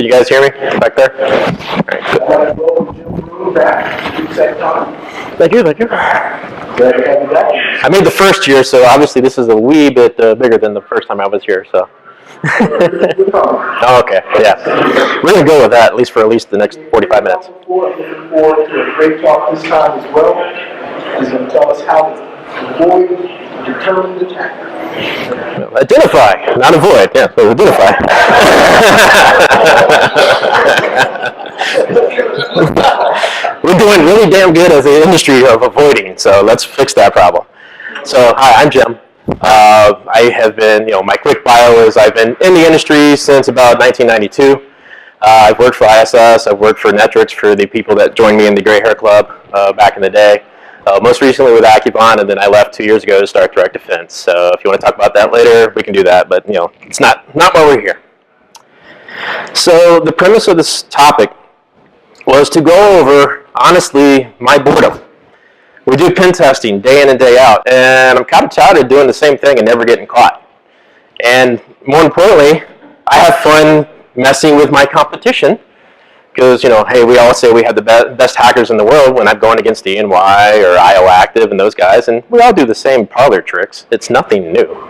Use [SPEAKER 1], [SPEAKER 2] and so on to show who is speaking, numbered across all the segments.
[SPEAKER 1] Can you guys hear me back there? All right, good.
[SPEAKER 2] Welcome Jim Broome back to HouSecCon.
[SPEAKER 1] Thank you, thank you.
[SPEAKER 2] Glad to have you back.
[SPEAKER 1] I made the first year, so obviously this is a wee bit bigger than the first time I was here, so. Oh, okay, yeah. We're going to go with that, at least for the next 45 minutes.
[SPEAKER 2] Looking forward to a great talk this time as well. He's going to tell us how to avoid determine the chapter.
[SPEAKER 1] Identify, not avoid. Yeah, so identify. We're doing really damn good as an industry of avoiding, so let's fix that problem. So, hi, I'm Jim. I have been, my quick bio is I've been in the industry since about 1992. I've worked for ISS, I've worked for Netrix for the people that joined me in the Gray Hair Club back in the day. Most recently with Accubon, and then I left 2 years ago to start direct defense. So if you want to talk about that later, we can do that, but it's not why we're here. So the premise of this topic was to go over, honestly, my boredom. We do pen testing day in and day out, and I'm kind of tired of doing the same thing and never getting caught. And more importantly, I have fun messing with my competition, because, hey, we all say we have the best hackers in the world when I'm going against DNY or IO Active and those guys, and we all do the same parlor tricks. It's nothing new.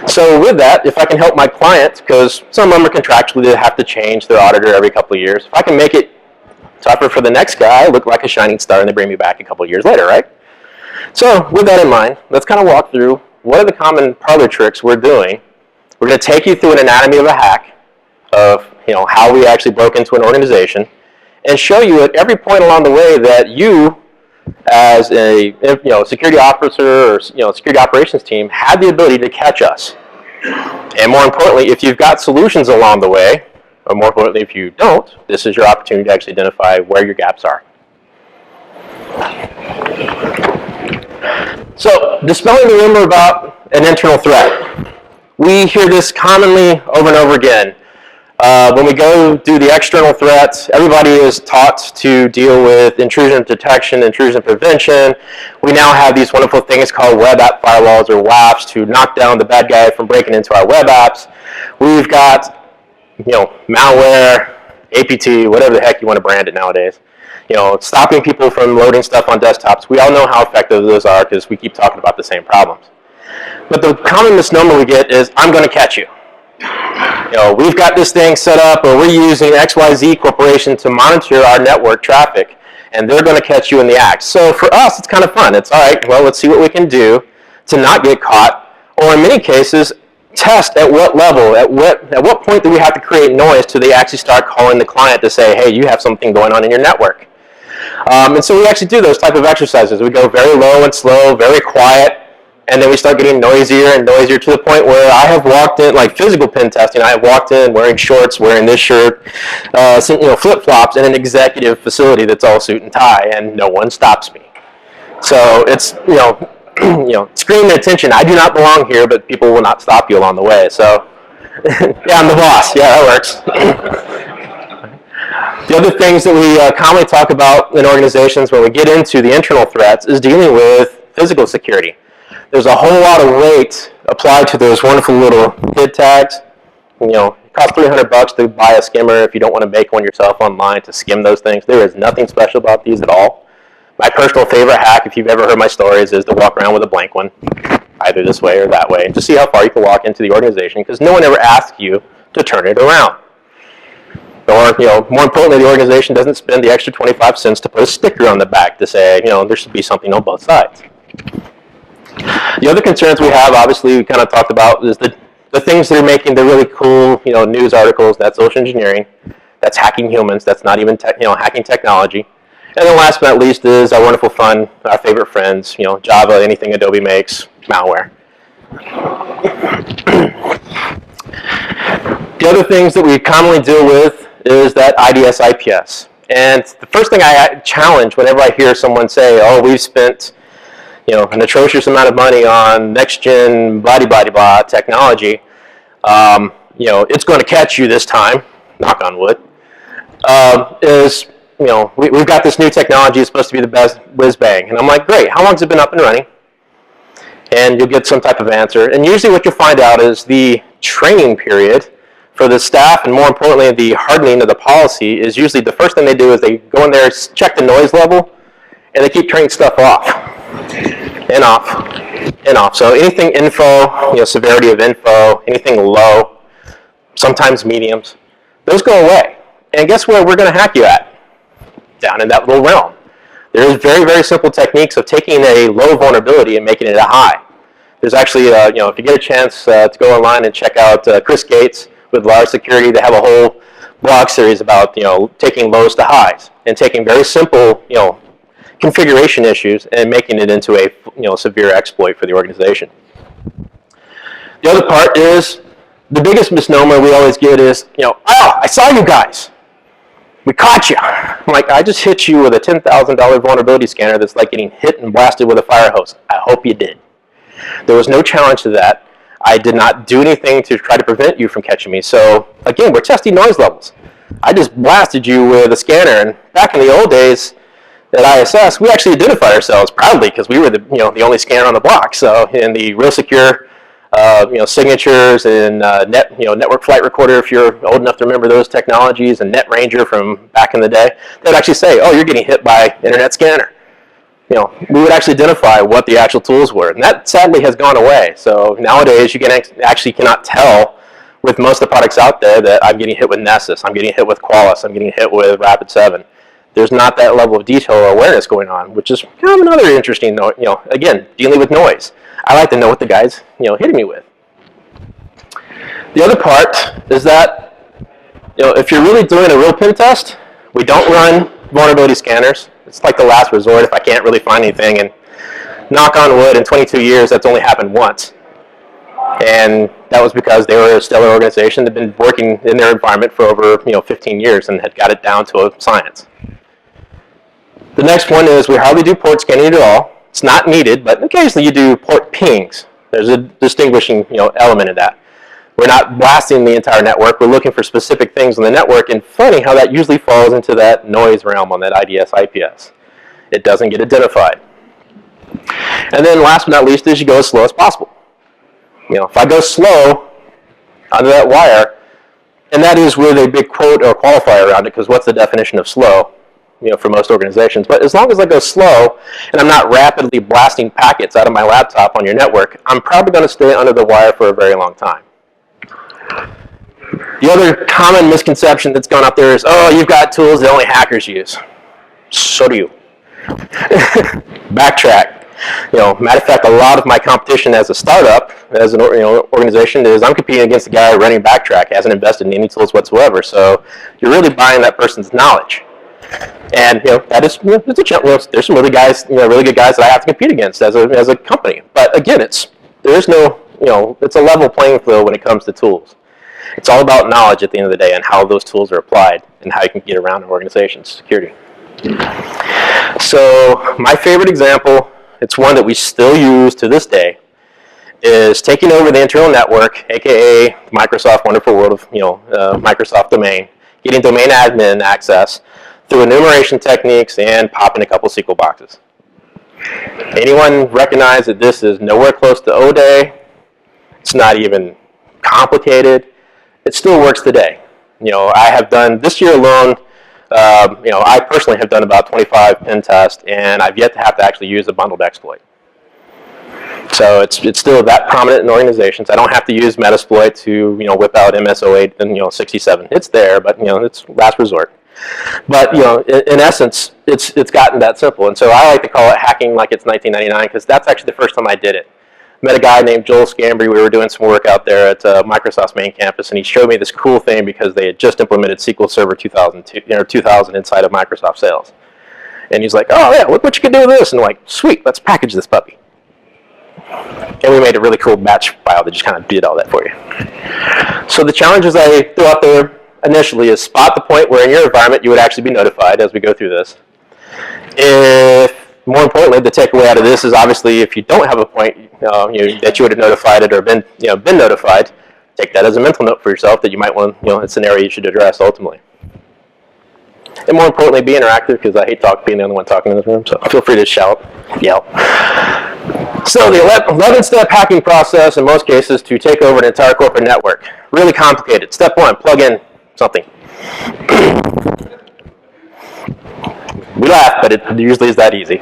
[SPEAKER 1] So with that, if I can help my clients, because some of them are contractually, they have to change their auditor every couple of years, if I can make it tougher for the next guy, look like a shining star, and they bring me back a couple of years later, right? So with that in mind, let's kind of walk through what are the common parlor tricks we're doing. We're going to take you through an anatomy of a hack of how we actually broke into an organization, and show you at every point along the way that you, as a security officer or security operations team, had the ability to catch us. And more importantly, if you've got solutions along the way, or more importantly, if you don't, this is your opportunity to actually identify where your gaps are. So, dispelling the rumor about an internal threat. We hear this commonly over and over again. When we go do the external threats, everybody is taught to deal with intrusion detection, intrusion prevention. We now have these wonderful things called web app firewalls, or WAFs, to knock down the bad guy from breaking into our web apps. We've got, malware, APT, whatever the heck you want to brand it nowadays. Stopping people from loading stuff on desktops. We all know how effective those are because we keep talking about the same problems. But the common misnomer we get is, I'm going to catch you. We've got this thing set up, or we're using XYZ Corporation to monitor our network traffic, and they're going to catch you in the act. So for us, it's kind of fun. It's, all right, well, let's see what we can do to not get caught, or in many cases, test at what level, at what point do we have to create noise till they actually start calling the client to say, hey, you have something going on in your network. And so we actually do those type of exercises. We go very low and slow, very quiet, and then we start getting noisier and noisier to the point where I have walked in, like physical pen testing, I have walked in wearing shorts, wearing this shirt, flip-flops in an executive facility that's all suit and tie, and no one stops me. So it's, screaming attention. I do not belong here, but people will not stop you along the way. So, yeah, I'm the boss. Yeah, that works. The other things that we commonly talk about in organizations when we get into the internal threats is dealing with physical security. There's a whole lot of weight applied to those wonderful little HID tags. It costs $300 to buy a skimmer if you don't want to make one yourself online to skim those things. There is nothing special about these at all. My personal favorite hack, if you've ever heard my stories, is to walk around with a blank one, either this way or that way, and just see how far you can walk into the organization, because no one ever asks you to turn it around. Or, more importantly, the organization doesn't spend the extra 25 cents to put a sticker on the back to say, there should be something on both sides. The other concerns we have, obviously, we kind of talked about, is the things that are making the really cool, news articles. That's social engineering. That's hacking humans. That's not even, hacking technology. And then last but not least is our wonderful fun, our favorite friends, Java, anything Adobe makes, malware. The other things that we commonly deal with is that IDS IPS. And the first thing I challenge whenever I hear someone say, oh, we've spent an atrocious amount of money on next-gen blah-de-blah-de-blah technology, it's going to catch you this time, knock on wood, we've got this new technology, it's supposed to be the best whiz-bang. And I'm like, great, how long has it been up and running? And you'll get some type of answer. And usually what you'll find out is the training period For the staff, and more importantly, the hardening of the policy is usually the first thing they do is they go in there, check the noise level, and they keep turning stuff off and off and off. So anything info, severity of info, anything low, sometimes mediums, those go away. And guess where we're going to hack you at? Down in that little realm. There's very, very simple techniques of taking a low vulnerability and making it a high. There's actually, if you get a chance to go online and check out Chris Gates with large security, they have a whole blog series about, taking lows to highs and taking very simple, configuration issues and making it into a, severe exploit for the organization. The other part is, the biggest misnomer we always get is, oh, I saw you guys. We caught you. I'm like, I just hit you with a $10,000 vulnerability scanner that's like getting hit and blasted with a fire hose. I hope you did. There was no challenge to that. I did not do anything to try to prevent you from catching me. So again, we're testing noise levels. I just blasted you with a scanner, and back in the old days at ISS, we actually identified ourselves proudly because we were the only scanner on the block. So in the real secure signatures and network flight recorder, if you're old enough to remember those technologies, and NetRanger from back in the day, they'd actually say, oh, you're getting hit by internet scanner. We would actually identify what the actual tools were, and that sadly has gone away. So nowadays, you actually cannot tell with most of the products out there that I'm getting hit with Nessus, I'm getting hit with Qualys, I'm getting hit with Rapid7. There's not that level of detail or awareness going on, which is kind of another interesting, again, dealing with noise. I like to know what the guy's, hitting me with. The other part is that, if you're really doing a real pen test, we don't run vulnerability scanners. It's like the last resort if I can't really find anything, and knock on wood, in 22 years, that's only happened once. And that was because they were a stellar organization that had been working in their environment for over 15 years and had got it down to a science. The next one is we hardly do port scanning at all. It's not needed, but occasionally you do port pings. There's a distinguishing element of that. We're not blasting the entire network. We're looking for specific things on the network and finding how that usually falls into that noise realm on that IDS, IPS. It doesn't get identified. And then last but not least is you go as slow as possible. If I go slow under that wire, and that is with a big quote or qualifier around it, because what's the definition of slow? For most organizations. But as long as I go slow and I'm not rapidly blasting packets out of my laptop on your network, I'm probably going to stay under the wire for a very long time. The other common misconception that's gone out there is, oh, you've got tools that only hackers use. So do you. Backtrack. Matter of fact, a lot of my competition as a startup, as an organization, is I'm competing against the guy running Backtrack, hasn't invested in any tools whatsoever. So you're really buying that person's knowledge. And that is it's a challenge. There's some really good guys that I have to compete against as a company. But again, there's no it's a level playing field when it comes to tools. It's all about knowledge at the end of the day and how those tools are applied and how you can get around an organization's security. So my favorite example, it's one that we still use to this day, is taking over the internal network, aka Microsoft wonderful world of Microsoft domain, getting domain admin access through enumeration techniques and popping a couple SQL boxes. Anyone recognize that this is nowhere close to O-Day? It's not even complicated. It still works today. I have done, this year alone, I personally have done about 25 pen tests, and I've yet to have to actually use a bundled exploit. So it's still that prominent in organizations. I don't have to use Metasploit to whip out MS-08 and 67. It's there, but it's last resort. But in essence, it's gotten that simple. And so I like to call it hacking like it's 1999 because that's actually the first time I did it. Met a guy named Joel Scambry. We were doing some work out there at Microsoft's main campus, and he showed me this cool thing because they had just implemented SQL Server 2000 inside of Microsoft Sales. And he's like, "Oh yeah, look what you can do with this!" And I'm like, "Sweet, let's package this puppy." And we made a really cool batch file that just kind of did all that for you. So the challenges I threw out there initially is spot the point where in your environment you would actually be notified as we go through this. More importantly, the takeaway out of this is obviously if you don't have a point that you would have notified it or been notified, take that as a mental note for yourself that you might want, it's an area you should address ultimately. And more importantly, be interactive because I hate being the only one talking in this room, so feel free to shout, yell. So the 11-step hacking process in most cases to take over an entire corporate network. Really complicated. Step 1, plug in something. We laugh, but it usually is that easy.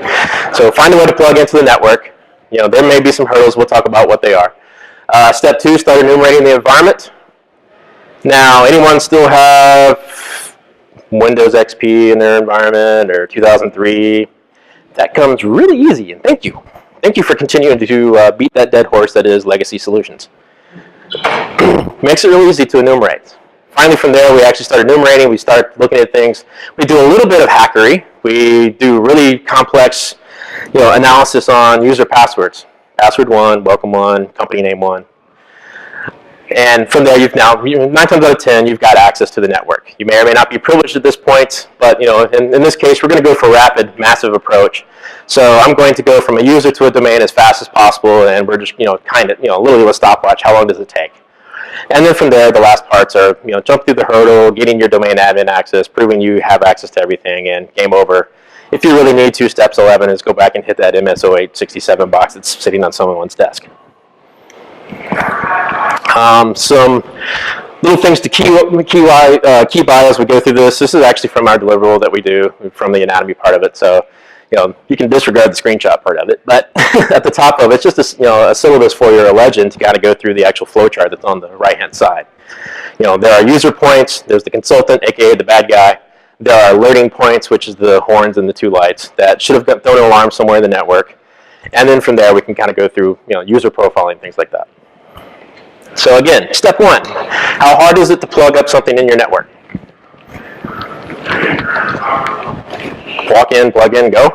[SPEAKER 1] So find a way to plug into the network. There may be some hurdles. We'll talk about what they are. Step 2, start enumerating the environment. Now, anyone still have Windows XP in their environment or 2003? That comes really easy, and thank you. Thank you for continuing to beat that dead horse that is legacy solutions. Makes it really easy to enumerate. Finally, from there, we actually start enumerating. We start looking at things. We do a little bit of hackery. We do really complex, analysis on user passwords. Password 1, welcome 1, company name 1. And from there, 9 times out of 10, you've got access to the network. You may or may not be privileged at this point, but in this case, we're going to go for a rapid, massive approach. So I'm going to go from a user to a domain as fast as possible, and we're just, literally with a stopwatch. How long does it take? And then from there, the last parts are, jump through the hurdle, getting your domain admin access, proving you have access to everything, and game over. If you really need to, steps 11 is go back and hit that MS0867 box that's sitting on someone's desk. Some little things to key by as we go through this. This is actually from our deliverable that we do, from the anatomy part of it. So, you can disregard the screenshot part of it. But at the top of it, it's just a syllabus for you, or a legend to kind of go through the actual flowchart that's on the right-hand side. There are user points. There's the consultant, aka the bad guy. There are alerting points, which is the horns and the 2 lights that should have thrown an alarm somewhere in the network. And then from there, we can kind of go through user profiling, things like that. So again, step 1, how hard is it to plug up something in your network? Walk in, plug in, go.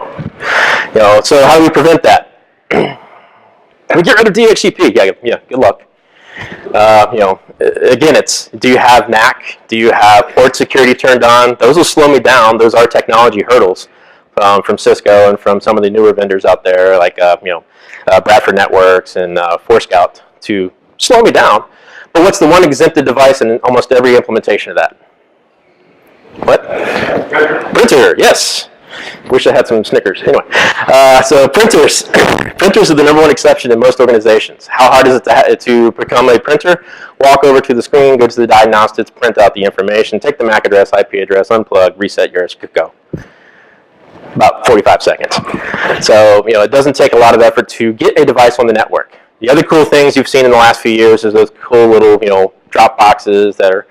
[SPEAKER 1] So how do we prevent that? We get rid of DHCP. Yeah, good luck. Again, it's, do you have NAC? Do you have port security turned on? Those will slow me down. Those are technology hurdles from Cisco and from some of the newer vendors out there, like Bradford Networks and Forescout, to slow me down. But what's the one exempted device in almost every implementation of that? What? Printer, yes. Wish I had some Snickers. Anyway, so printers. Printers are the #1 exception in most organizations. How hard is it to become a printer? Walk over to the screen, go to the diagnostics, print out the information, take the MAC address, IP address, unplug, reset yours, go. About 45 seconds. So, it doesn't take a lot of effort to get a device on the network. The other cool things you've seen in the last few years is those cool little, drop boxes that are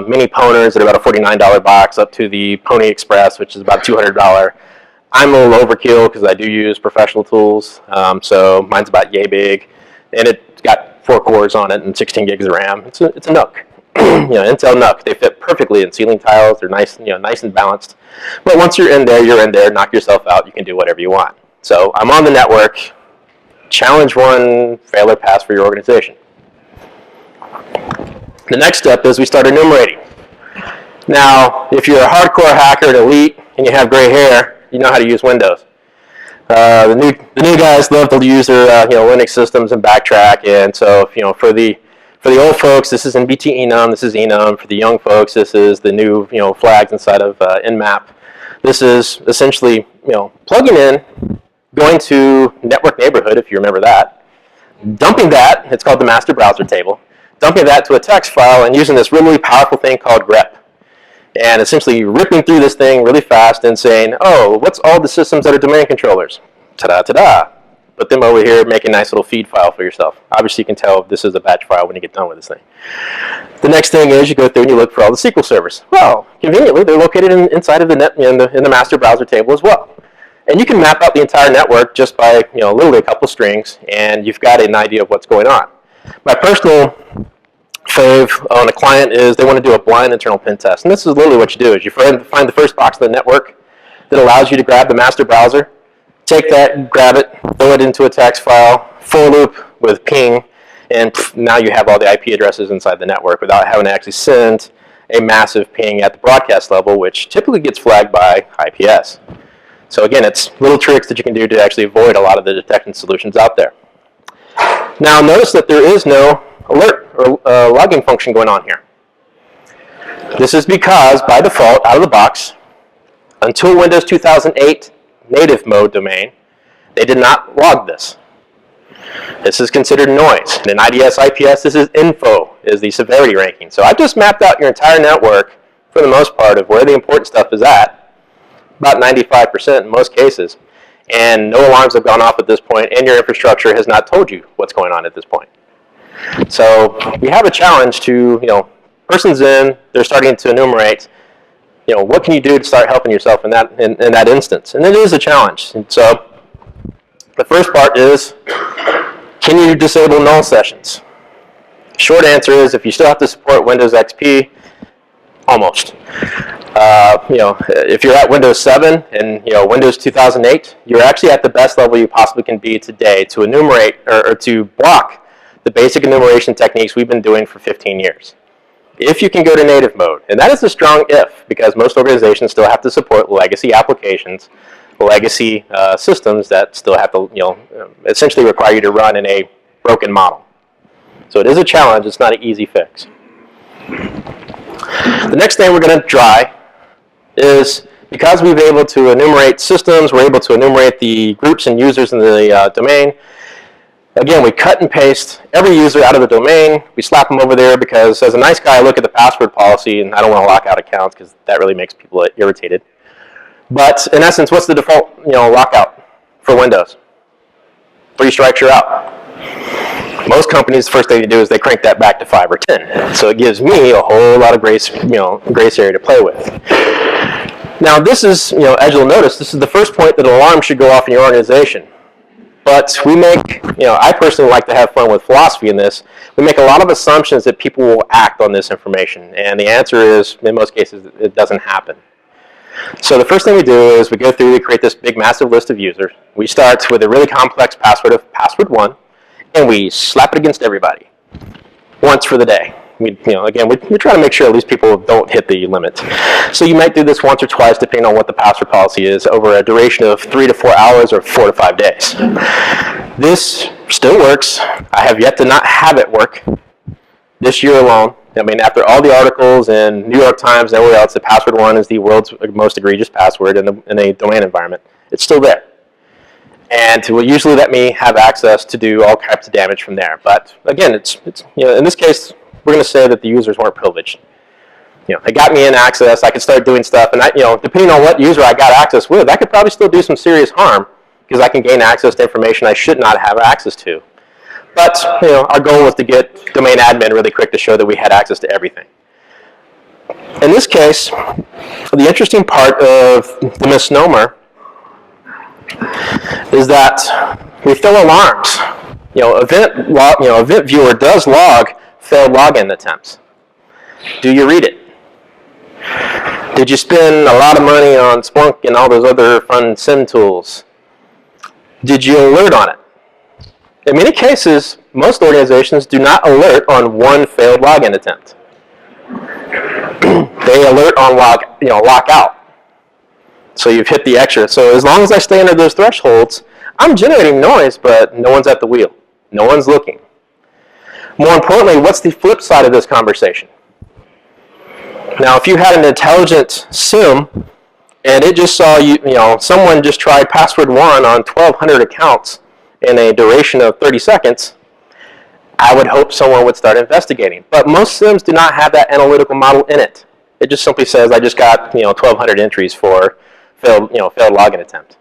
[SPEAKER 1] mini pwners that are about a $49 box, up to the Pony Express, which is about $200. I'm a little overkill because I do use professional tools, so mine's about yay big, and it's got 4 cores on it and 16 gigs of RAM. It's a NUC, Intel NUC. They fit perfectly in ceiling tiles. They're nice, nice and balanced. But once you're in there, you're in there. Knock yourself out. You can do whatever you want. So I'm on the network. Challenge 1, fail or pass for your organization. The next step is we start enumerating. Now, if you're a hardcore hacker, an elite, and you have gray hair, you know how to use Windows. The new guys love to use their Linux systems and backtrack, and so for the old folks, this is NBT enum, this is enum. For the young folks, this is the new flags inside of Nmap. This is essentially plugging in, going to network neighborhood, if you remember that, dumping that, it's called the master browser table, dumping that to a text file and using this really powerful thing called grep. And essentially ripping through this thing really fast and saying, oh, what's all the systems that are domain controllers? Ta-da, ta-da. Put them over here, make a nice little feed file for yourself. Obviously, you can tell this is a batch file when you get done with this thing. The next thing is you go through and you look for all the SQL servers. Well, conveniently, they're located inside of the net in the master browser table as well. And you can map out the entire network just by literally a couple strings, and you've got an idea of what's going on. My personal fave on a client is they want to do a blind internal pen test. And this is literally what you do, is you find the first box of the network that allows you to grab the master browser, take that, grab it, throw it into a text file, for loop with ping, and now you have all the IP addresses inside the network without having to actually send a massive ping at the broadcast level, which typically gets flagged by IPS. So again, it's little tricks that you can do to actually avoid a lot of the detection solutions out there. Now notice that there is no alert or logging function going on here. This is because, by default, out of the box, until Windows 2008 native mode domain, they did not log this. This is considered noise. And in IDS, IPS, this is info, is the severity ranking. So I've just mapped out your entire network, for the most part, of where the important stuff is at, about 95% in most cases. And no alarms have gone off at this point, and your infrastructure has not told you what's going on at this point. So we have a challenge to, person's in, they're starting to enumerate, what can you do to start helping yourself in that instance? And it is a challenge. And so the first part is, can you disable null sessions? Short answer is, if you still have to support Windows XP, almost. If you're at Windows 7 and Windows 2008, you're actually at the best level you possibly can be today to enumerate or to block the basic enumeration techniques we've been doing for 15 years. If you can go to native mode, and that is a strong if, because most organizations still have to support legacy applications, legacy systems that still have to, essentially require you to run in a broken model. So it is a challenge. It's not an easy fix. The next thing we're going to try is, because we've been able to enumerate systems, we're able to enumerate the groups and users in the domain. Again, we cut and paste every user out of the domain. We slap them over there because, as a nice guy, I look at the password policy, and I don't want to lock out accounts because that really makes people irritated. But in essence, what's the default lockout for Windows? 3 strikes, you're out. Most companies, the first thing they do is they crank that back to 5 or 10. So it gives me a whole lot of grace area to play with. Now this is, as you'll notice, this is the first point that an alarm should go off in your organization. But we make, I personally like to have fun with philosophy in this. We make a lot of assumptions that people will act on this information. And the answer is, in most cases, it doesn't happen. So the first thing we do is we go through, we create this big, massive list of users. We start with a really complex password of password 1. And we slap it against everybody once for the day. We try to make sure at least people don't hit the limit. So you might do this once or twice, depending on what the password policy is, over a duration of 3 to 4 hours or 4 to 5 days. This still works. I have yet to not have it work this year alone. After all the articles in New York Times and everywhere else, the password 1 is the world's most egregious password in a domain environment. It's still there. And it will usually let me have access to do all types of damage from there. But again, it's in this case, we're going to say that the users weren't privileged. They got me in access. I could start doing stuff, and depending on what user I got access with, I could probably still do some serious harm because I can gain access to information I should not have access to. But our goal was to get domain admin really quick to show that we had access to everything. In this case, the interesting part of the misnomer is that we fill alarms. Event viewer does log failed login attempts. Do you read it? Did you spend a lot of money on Splunk and all those other fun SIM tools? Did you alert on it? In many cases, most organizations do not alert on one failed login attempt. They alert on lockout. So you've hit the extra. So as long as I stay under those thresholds, I'm generating noise, but no one's at the wheel. No one's looking. More importantly, what's the flip side of this conversation? Now, if you had an intelligent SIM and it just saw someone just tried password 1 on 1,200 accounts in a duration of 30 seconds, I would hope someone would start investigating. But most SIMs do not have that analytical model in it. It just simply says, I just got 1,200 entries for failed login attempt.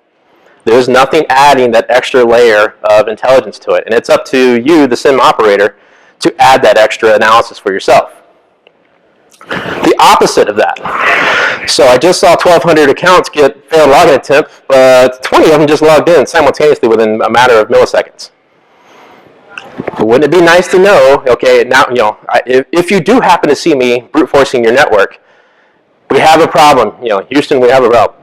[SPEAKER 1] There's nothing adding that extra layer of intelligence to it, and it's up to you, the SIM operator, to add that extra analysis for yourself. The opposite of that. So I just saw 1,200 accounts get failed login attempt, but 20 of them just logged in simultaneously within a matter of milliseconds. Wouldn't it be nice to know, okay, now, if you do happen to see me brute forcing your network, we have a problem. Houston, we have a problem.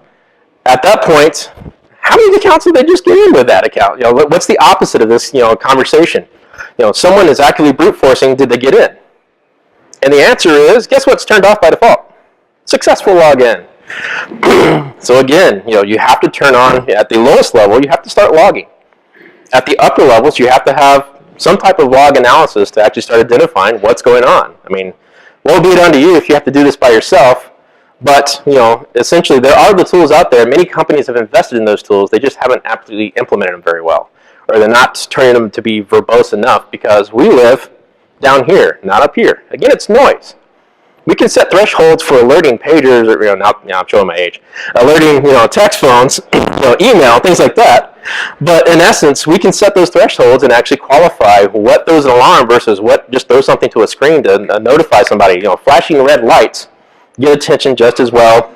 [SPEAKER 1] At that point, how many accounts did they just get in with that account? What's the opposite of this, conversation? Someone is actively brute forcing, did they get in? And the answer is, guess what's turned off by default? Successful login. So again, you have to turn on, at the lowest level, you have to start logging. At the upper levels, you have to have some type of log analysis to actually start identifying what's going on. Woe be it unto you if you have to do this by yourself. But, essentially, there are the tools out there. Many companies have invested in those tools. They just haven't absolutely implemented them very well. or they're not turning them to be verbose enough because we live down here, not up here. Again, it's noise. We can set thresholds for alerting pagers, or now I'm showing my age, alerting text phones, email, things like that. But in essence, we can set those thresholds and actually qualify what throws an alarm versus what just throws something to a screen to notify somebody. Flashing red lights get attention just as well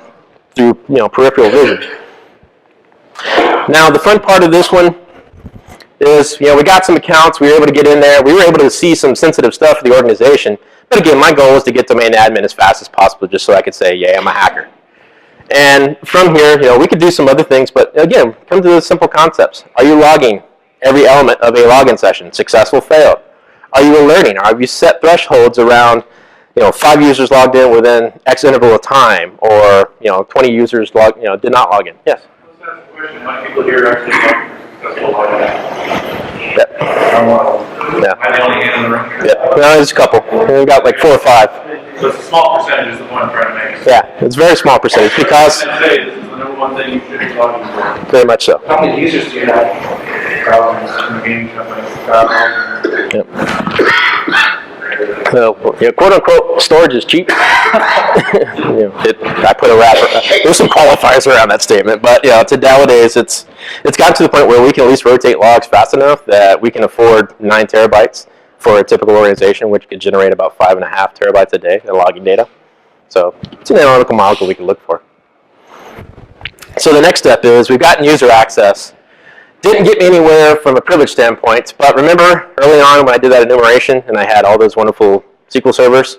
[SPEAKER 1] through peripheral vision. Now, the fun part of this one is we got some accounts. We were able to get in there. We were able to see some sensitive stuff for the organization. But again, my goal was to get domain admin as fast as possible, just so I could say, yeah, I'm a hacker. And from here, we could do some other things, but again, come to the simple concepts. Are you logging every element of a login session? Successful, failed. Are you alerting? Or have you set thresholds around, 5 users logged in within X interval of time, or 20 users did not log in? Yes.
[SPEAKER 3] Let's ask the question: how many people here actually log successful login?
[SPEAKER 1] Yeah.
[SPEAKER 3] Am I the only hand in the room here?
[SPEAKER 1] Yeah. No, there's a couple. We've got like 4 or 5.
[SPEAKER 3] So it's a small percentage is the point I'm trying to make.
[SPEAKER 1] Yeah, it's a very small percentage because.
[SPEAKER 3] I'd say this is the number one thing you should be logging for.
[SPEAKER 1] Very much so.
[SPEAKER 3] How many users do you have? Thousands in the gaming company. Thousands.
[SPEAKER 1] Yep. So, quote unquote, storage is cheap. I put a wrapper. There's some qualifiers around that statement, but nowadays it's gotten to the point where we can at least rotate logs fast enough that we can afford 9 terabytes for a typical organization, which could generate about 5.5 terabytes a day of logging data. So it's an analytical molecule we can look for. So the next step is we've gotten user access. Didn't get me anywhere from a privilege standpoint, but remember early on when I did that enumeration and I had all those wonderful SQL servers?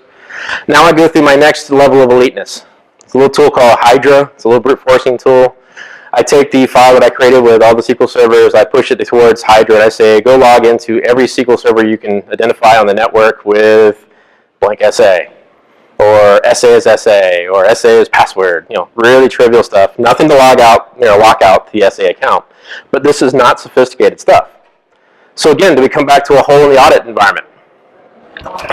[SPEAKER 1] Now I go through my next level of eliteness. It's a little tool called Hydra. It's a little brute forcing tool. I take the file that I created with all the SQL servers, I push it towards Hydra, and I say, go log into every SQL server you can identify on the network with blank SA, or SA is SA, or SA is password, really trivial stuff. Nothing to log out, lock out the SA account. But this is not sophisticated stuff. So again, do we come back to a hole in the audit environment?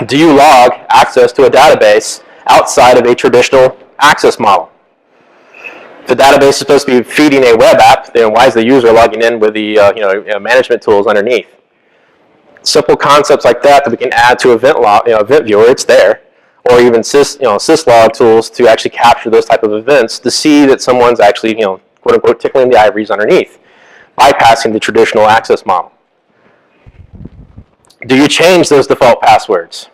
[SPEAKER 1] Do you log access to a database outside of a traditional access model? If the database is supposed to be feeding a web app, then why is the user logging in with the management tools underneath? Simple concepts like that we can add to event log, event viewer. It's there, or even syslog tools to actually capture those type of events to see that someone's actually quote unquote tickling the ivories underneath, bypassing the traditional access model. Do you change those default passwords?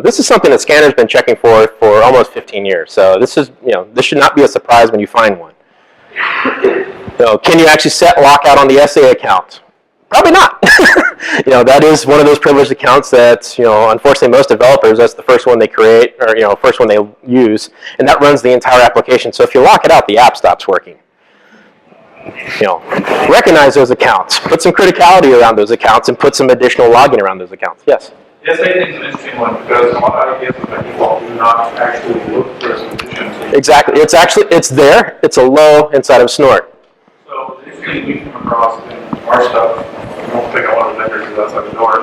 [SPEAKER 1] This is something that Scanner's been checking for almost 15 years. So this is, this should not be a surprise when you find one. Can you actually set lockout on the SA account? Probably not. That is one of those privileged accounts that, unfortunately most developers, that's the first one they create, or, first one they use, and that runs the entire application. So if you lock it out, the app stops working. Recognize those accounts, put some criticality around those accounts, and put some additional logging around those accounts. Yes?
[SPEAKER 3] Yes, I think it's an interesting one because a lot of ideas by default do not actually look for solutions.
[SPEAKER 1] Exactly. It's there. It's a low inside of Snort.
[SPEAKER 3] So the interesting we come across in our stuff, I don't think I want to vendors outside the door.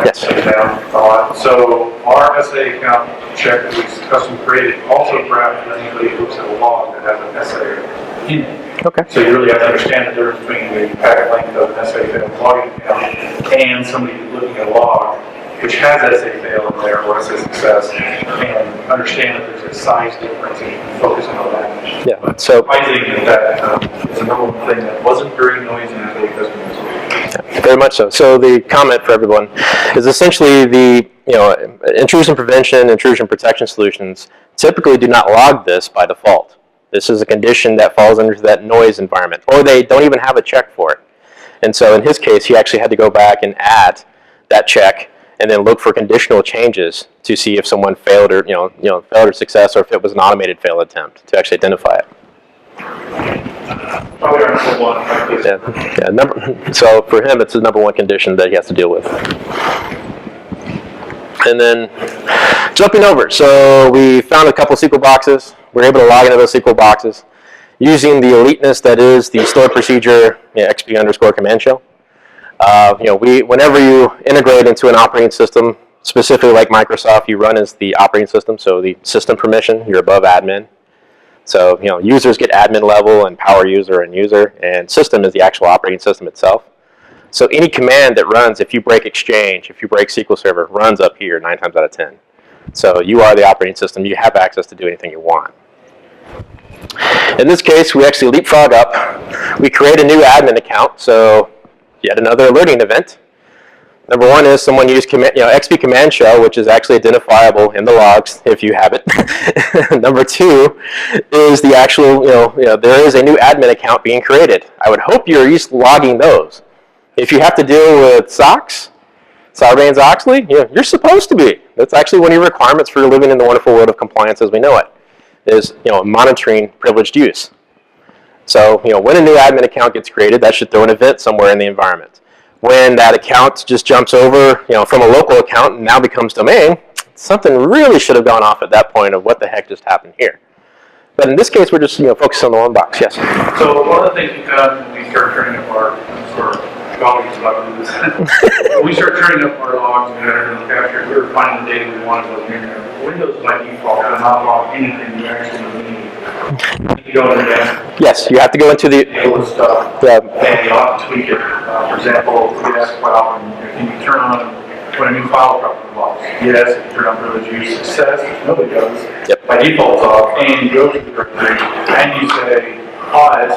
[SPEAKER 1] Yes.
[SPEAKER 3] Down a lot. So our SA account check that we custom created also grabs anybody who looks at a log that has an SA in it.
[SPEAKER 1] Okay.
[SPEAKER 3] So you really have to understand the difference between the packet length of an SA failed logging account and somebody looking at a log which has SA fail in there or SA success, and understand that there's a size difference and focusing on that.
[SPEAKER 1] Yeah. So
[SPEAKER 3] Finding that is a number one thing that wasn't very noisy until the customers.
[SPEAKER 1] yeah, very much so. So the comment for everyone is essentially the intrusion prevention, intrusion protection solutions typically do not log this by default. This is a condition that falls under that noise environment, or they don't even have a check for it. And so in his case, he actually had to go back and add that check and then look for conditional changes to see if someone failed or failed or success, or if it was an automated fail attempt to actually identify it.
[SPEAKER 3] Probably our number one.
[SPEAKER 1] Yeah. So for him, it's the number one condition that he has to deal with. And then jumping over, so we found a couple SQL boxes. We're able to log into those SQL boxes using the eliteness that is the stored procedure XP_command shell. Whenever you integrate into an operating system, specifically like Microsoft, you run as the operating system, so the system permission, you're above admin. So, users get admin level and power user and user, and system is the actual operating system itself. So any command that runs, if you break Exchange, if you break SQL Server, runs up here 9 times out of 10. So you are the operating system. You have access to do anything you want. In this case, we actually leapfrog up. We create a new admin account, so yet another alerting event. Number one is someone used XP command shell, which is actually identifiable in the logs if you have it. Number two is the actual, there is a new admin account being created. I would hope you're at least logging those. If you have to deal with SOX, Sarbanes-Oxley, you're supposed to be. That's actually one of your requirements for living in the wonderful world of compliance as we know it, is monitoring privileged use. So when a new admin account gets created, that should throw an event somewhere in the environment. When that account just jumps over, from a local account and now becomes domain, something really should have gone off at that point of what the heck just happened here. But in this case, we're just focused on the one box. Yes.
[SPEAKER 3] So one of the things we've done when we start turning up our when we start turning up our logs and Untitled Chapter, we were finding the data we wanted was in there. Windows by default will not log anything you actually need. You go into that.
[SPEAKER 1] Yes, you have to go into the
[SPEAKER 3] Stuff, and you'll have to tweak it. For example, we ask quite often, can you turn on when a new file comes from the box? Yes, if you turn on privilege use success, nobody does.
[SPEAKER 1] Yep.
[SPEAKER 3] By default, it's off, and you go to the directory and you say audit,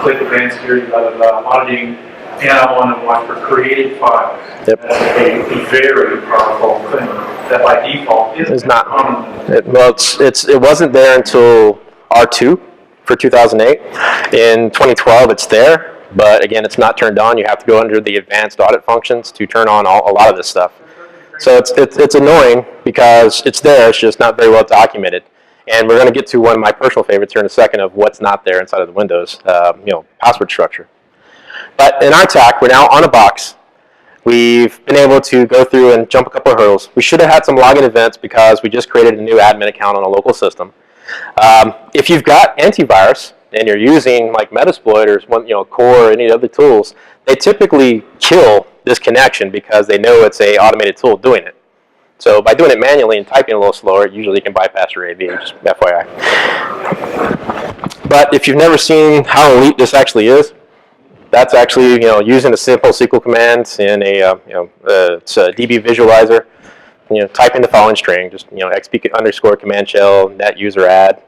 [SPEAKER 3] click advanced security, blah, blah, blah, auditing, and I want to watch for created files.
[SPEAKER 1] Yep.
[SPEAKER 3] That's a very powerful thing that by default is
[SPEAKER 1] not.
[SPEAKER 3] common.
[SPEAKER 1] It wasn't there until R2 for 2008. In 2012, it's there, but again, it's not turned on. You have to go under the advanced audit functions to turn on a lot of this stuff. So it's annoying because it's there. It's just not very well documented. And we're going to get to one of my personal favorites here in a second of what's not there inside of the Windows, password structure. But in our attack, we're now on a box. We've been able to go through and jump a couple of hurdles. We should have had some login events because we just created a new admin account on a local system. If you've got antivirus and you're using like Metasploit or Core or any other tools, they typically kill this connection because they know it's an automated tool doing it. So by doing it manually and typing a little slower, usually you can bypass your AV, just FYI. But if you've never seen how elite this actually is, that's actually using a simple SQL command in it's a DB visualizer. Type in the following string, just XP underscore command shell net user add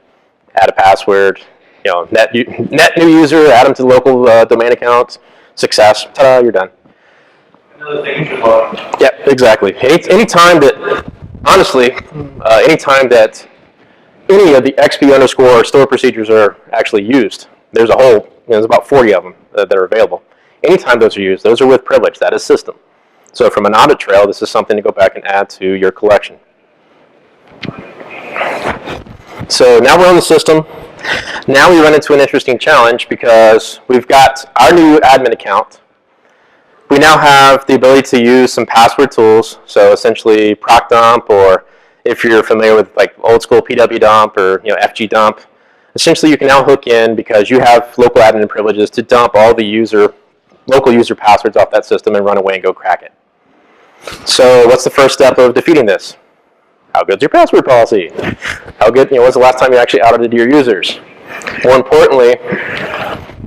[SPEAKER 1] a password, net new user, add them to the local domain account, success, ta-da, you're done.
[SPEAKER 3] Another thing you should log.
[SPEAKER 1] Yeah, exactly. Anytime that, honestly, anytime that any of the XP underscore store procedures are actually used, there's a whole, there's about 40 of them that are available. Anytime those are used, those are with privilege. That is system. So from an audit trail, this is something to go back and add to your collection. So now we're on the system. Now we run into an interesting challenge because we've got our new admin account. We now have the ability to use some password tools. So essentially proc dump, or if you're familiar with like old school PW dump or FG dump, essentially you can now hook in because you have local admin privileges to dump all the local user passwords off that system and run away and go crack it. So what's the first step of defeating this? How good's your password policy? How good, when's the last time you actually audited your users? More importantly,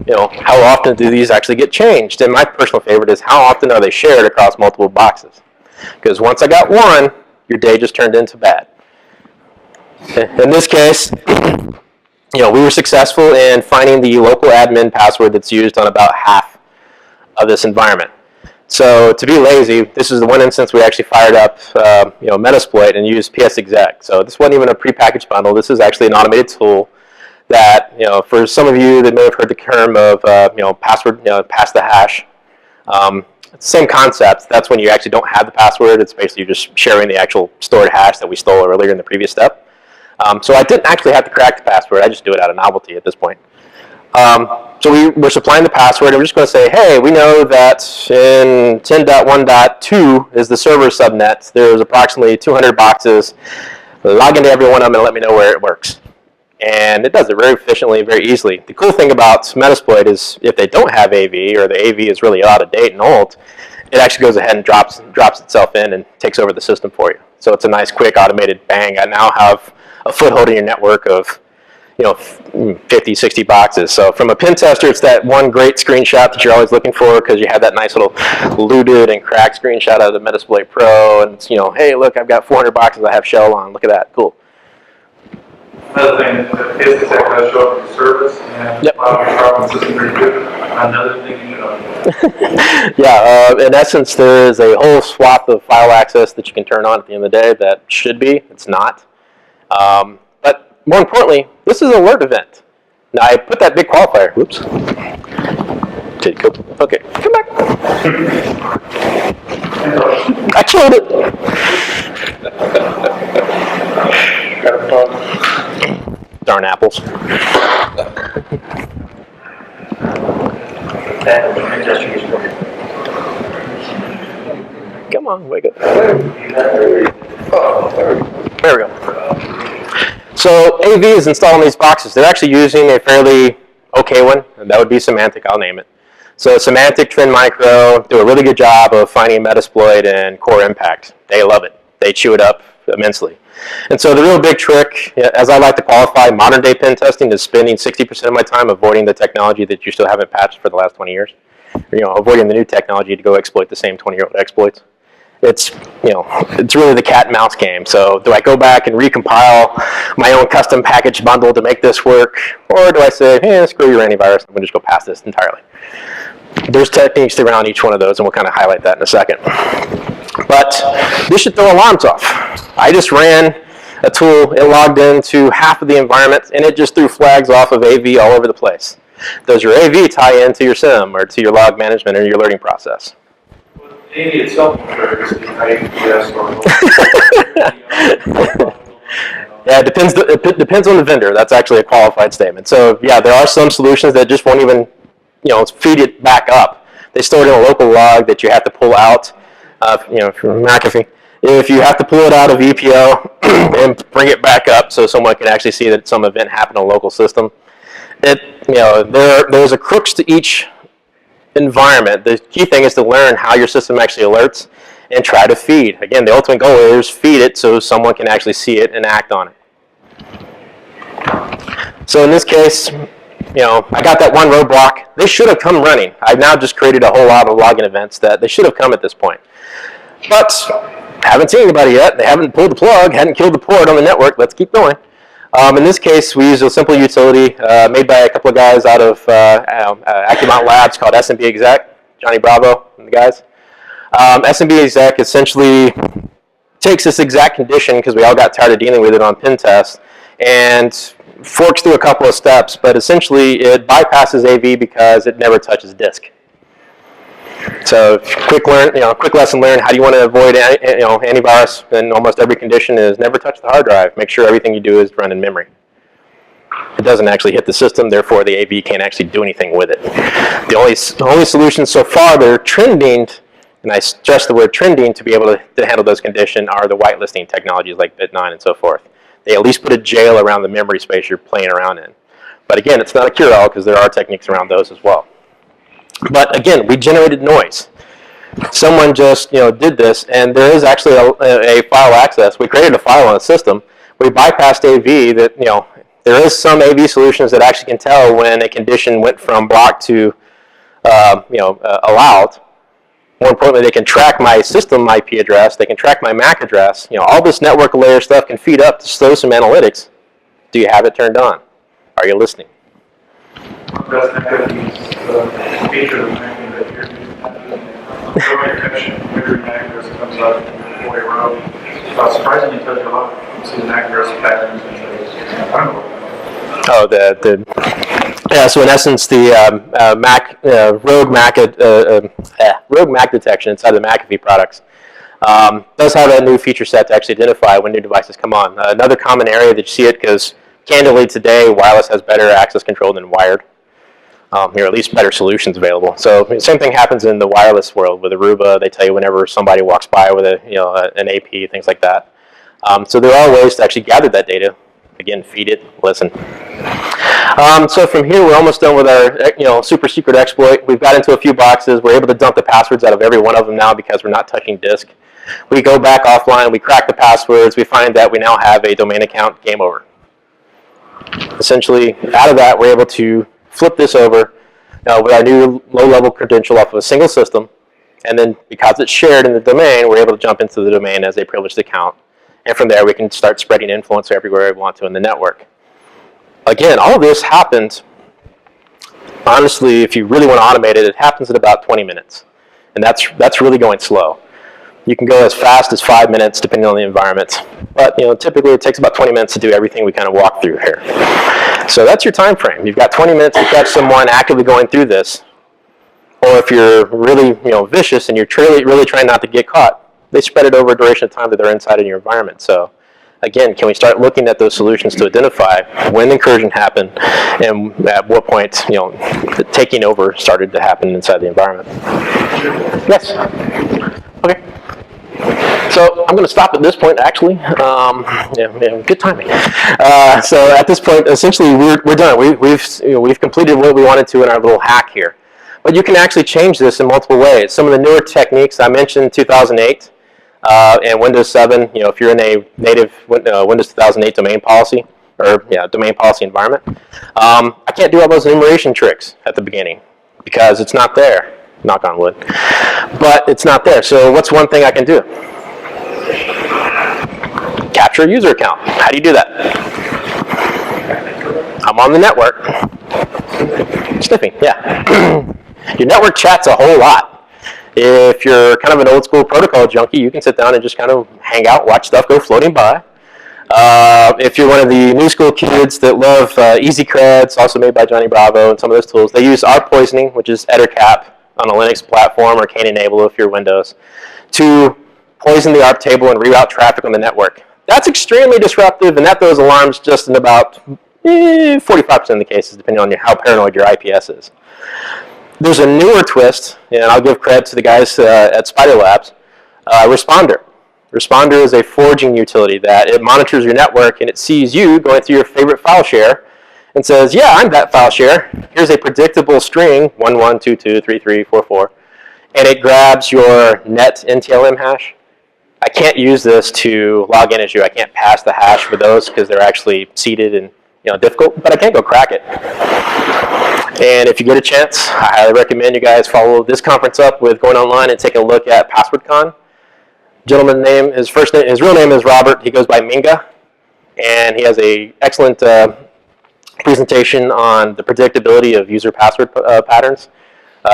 [SPEAKER 1] how often do these actually get changed? And my personal favorite is how often are they shared across multiple boxes? Because once I got one, your day just turned into bad. In this case, we were successful in finding the local admin password that's used on about half of this environment. So to be lazy, this is the one instance we actually fired up, Metasploit and used psexec. So this wasn't even a prepackaged bundle. This is actually an automated tool that, for some of you that may have heard the term of, password, pass the hash. It's the same concept. That's when you actually don't have the password. It's basically just sharing the actual stored hash that we stole earlier in the previous step. So I didn't actually have to crack the password. I just do it out of novelty at this point. So we're supplying the password, and we're just going to say, hey, we know that in 10.1.2 is the server subnet. There's approximately 200 boxes. Log into every one of them and let me know where it works. And it does it very efficiently, very easily. The cool thing about Metasploit is if they don't have AV, or the AV is really out of date and old, it actually goes ahead and drops itself in and takes over the system for you. So it's a nice, quick, automated bang. I now have a foothold in your network of 50, 60 boxes. So from a pen tester, it's that one great screenshot that you're always looking for because you have that nice little looted and cracked screenshot of the Metasploit Pro, and it's, hey, look, I've got 400 boxes I have shell on. Look at that, cool.
[SPEAKER 3] Another thing is that does show up in service, and
[SPEAKER 1] Yep.
[SPEAKER 3] a lot of your problem system are good. Another thing you know.
[SPEAKER 1] Yeah, in essence, there is a whole swath of file access that you can turn on at the end of the day that should be. It's not. But more importantly, this is an alert event. Now, I put that big qualifier. Whoops. Okay, come back. I killed it. Darn apples. Come on, wake up. There we go. So AV is installing these boxes. They're actually using a fairly okay one, and that would be Symantec, I'll name it. So Symantec, Trend Micro do a really good job of finding Metasploit and core impact. They love it. They chew it up immensely. And so the real big trick, as I like to qualify, modern day pen testing is spending 60% of my time avoiding the technology that you still haven't patched for the last 20 years. Avoiding the new technology to go exploit the same 20-year-old exploits. It's, it's really the cat and mouse game. So do I go back and recompile my own custom package bundle to make this work? Or do I say, hey, screw your antivirus, I'm going to just go past this entirely? There's techniques around each one of those, and we'll kind of highlight that in a second. But this should throw alarms off. I just ran a tool, it logged into half of the environment, and it just threw flags off of AV all over the place. Does your AV tie into your SIM or to your log management or your alerting process?
[SPEAKER 3] AV itself triggers the IPS or
[SPEAKER 1] Yeah, it depends on the vendor. That's actually a qualified statement. So yeah, there are some solutions that just won't even feed it back up. They store it in a local log that you have to pull out. From McAfee, if you have to pull it out of EPO and bring it back up so someone can actually see that some event happened on a local system, there's a crux to each environment. The key thing is to learn how your system actually alerts and try to feed. Again, the ultimate goal is feed it so someone can actually see it and act on it. So in this case, I got that one roadblock. They should have come running. I've now just created a whole lot of login events that they should have come at this point. But haven't seen anybody yet. They haven't pulled the plug, hadn't killed the port on the network. Let's keep going. In this case, we use a simple utility made by a couple of guys out of Acumount Labs called SMB Exec, Johnny Bravo and the guys. SMB Exec essentially takes this exact condition, because we all got tired of dealing with it on pen tests, and forks through a couple of steps, but essentially it bypasses AV because it never touches disk. So quick lesson learned. How do you want to avoid antivirus in almost every condition is never touch the hard drive. Make sure everything you do is run in memory. It doesn't actually hit the system, therefore the AV can't actually do anything with it. The only solutions so far that are trending, and I stress the word trending to be able to handle those conditions, are the whitelisting technologies like Bit9 and so forth. They at least put a jail around the memory space you're playing around in. But again, it's not a cure-all because there are techniques around those as well. But again, we generated noise. Someone just did this, and there is actually a file access. We created a file on a system. We bypassed AV. That there is some AV solutions that actually can tell when a condition went from blocked to allowed. More importantly, they can track my system IP address. They can track my MAC address. All this network layer stuff can feed up to show some analytics. Do you have it turned on? Are you listening?
[SPEAKER 3] That's not going to use the feature of Mac that you're using. So my connection, every MAC address comes up in 4 row. Surprisingly, it tells you a lot. You see the MAC address patterns and things. I don't know.
[SPEAKER 1] Yeah. So in essence, the rogue MAC detection inside of the McAfee products does have a new feature set to actually identify when new devices come on. Another common area that you see it, because candidly today wireless has better access control than wired. At least better solutions available. So the same thing happens in the wireless world with Aruba. They tell you whenever somebody walks by with an AP, things like that. So there are ways to actually gather that data. Again, feed it, listen. So from here, we're almost done with our super secret exploit. We've got into a few boxes. We're able to dump the passwords out of every one of them now because we're not touching disk. We go back offline. We crack the passwords. We find that we now have a domain account. Game over. Essentially, out of that, we're able to flip this over with our new low-level credential off of a single system, and then because it's shared in the domain, we're able to jump into the domain as a privileged account, and from there we can start spreading influence everywhere we want to in the network. Again, all of this happens, honestly, if you really want to automate it, it happens in about 20 minutes, and that's really going slow. You can go as fast as 5 minutes depending on the environment, but typically it takes about 20 minutes to do everything we kind of walk through here. So that's your time frame. You've got 20 minutes to catch someone actively going through this, or if you're really vicious and you're really trying not to get caught, they spread it over a duration of time that they're inside of your environment. So again, can we start looking at those solutions to identify when the incursion happened and at what point the taking over started to happen inside the environment? Yes? Okay. So I'm going to stop at this point, actually. Good timing. So at this point, essentially, we're done. We've completed what we wanted to in our little hack here. But you can actually change this in multiple ways. Some of the newer techniques, I mentioned 2008 and Windows 7. If you're in a native Windows 2008 domain policy, domain policy environment, I can't do all those enumeration tricks at the beginning because it's not there. Knock on wood. But it's not there. So what's one thing I can do? Capture a user account. How do you do that? I'm on the network. Sniffing, yeah. Your network chats a whole lot. If you're kind of an old school protocol junkie, you can sit down and just kind of hang out, watch stuff go floating by. If you're one of the new school kids that love Easy Creds, also made by Johnny Bravo and some of those tools, they use ARP poisoning, which is EtterCap on a Linux platform, or Cane Enable if you're Windows, to poison the ARP table and reroute traffic on the network. That's extremely disruptive, and that throws alarms just in about 45% of the cases, depending on how paranoid your IPS is. There's a newer twist, and I'll give credit to the guys at Spider Labs, Responder. Responder is a foraging utility that it monitors your network, and it sees you going through your favorite file share and says, yeah, I'm that file share. Here's a predictable string, 11223344, and it grabs your net NTLM hash. I can't use this to log in as you. I can't pass the hash for those because they're actually seeded and difficult, but I can go crack it. And if you get a chance, I highly recommend you guys follow this conference up with going online and take a look at PasswordCon. Gentleman's name, his real name is Robert. He goes by Minga, and he has a excellent presentation on the predictability of user password patterns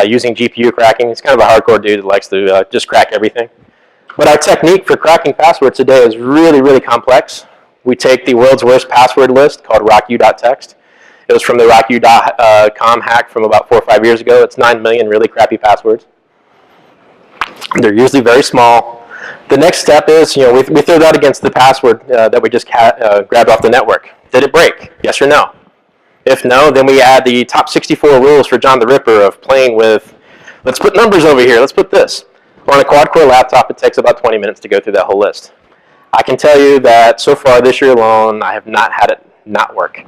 [SPEAKER 1] using GPU cracking. He's kind of a hardcore dude that likes to just crack everything. But our technique for cracking passwords today is really, really complex. We take the world's worst password list called rocku.txt. It was from the rocku.com hack from about 4 or 5 years ago. It's 9 million really crappy passwords. They're usually very small. The next step is, we throw that against the password that we just grabbed off the network. Did it break? Yes or no? If no, then we add the top 64 rules for John the Ripper of playing with, let's put numbers over here, let's put this. On a quad-core laptop, it takes about 20 minutes to go through that whole list. I can tell you that so far this year alone, I have not had it not work.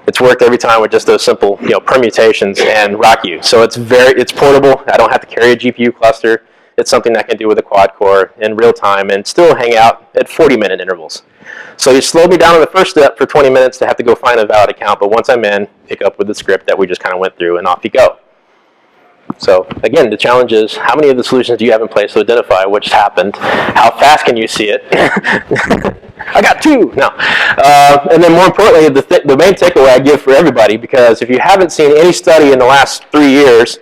[SPEAKER 1] It's worked every time with just those simple, permutations and RockU. So it's portable. I don't have to carry a GPU cluster. It's something I can do with a quad core in real time and still hang out at 40-minute intervals. So you slow me down on the first step for 20 minutes to have to go find a valid account, but once I'm in, pick up with the script that we just kind of went through, and off you go. So again, the challenge is, how many of the solutions do you have in place to identify what's happened? How fast can you see it? I got 2. No. And then more importantly, the main takeaway I give for everybody, because if you haven't seen any study in the last 3 years,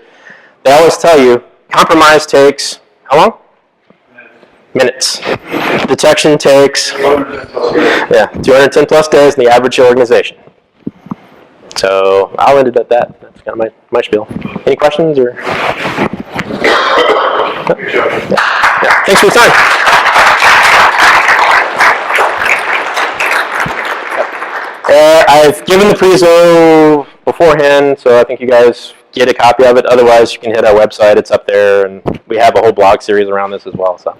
[SPEAKER 1] they always tell you compromise takes, how long? Minutes. Detection takes 210 plus days in the average organization. So I'll end it at that. That's kind of my spiel. Any questions or? Yeah. Thanks for your time. I've given the prezo beforehand, so I think you guys get a copy of it. Otherwise, you can hit our website. It's up there, and we have a whole blog series around this as well. So.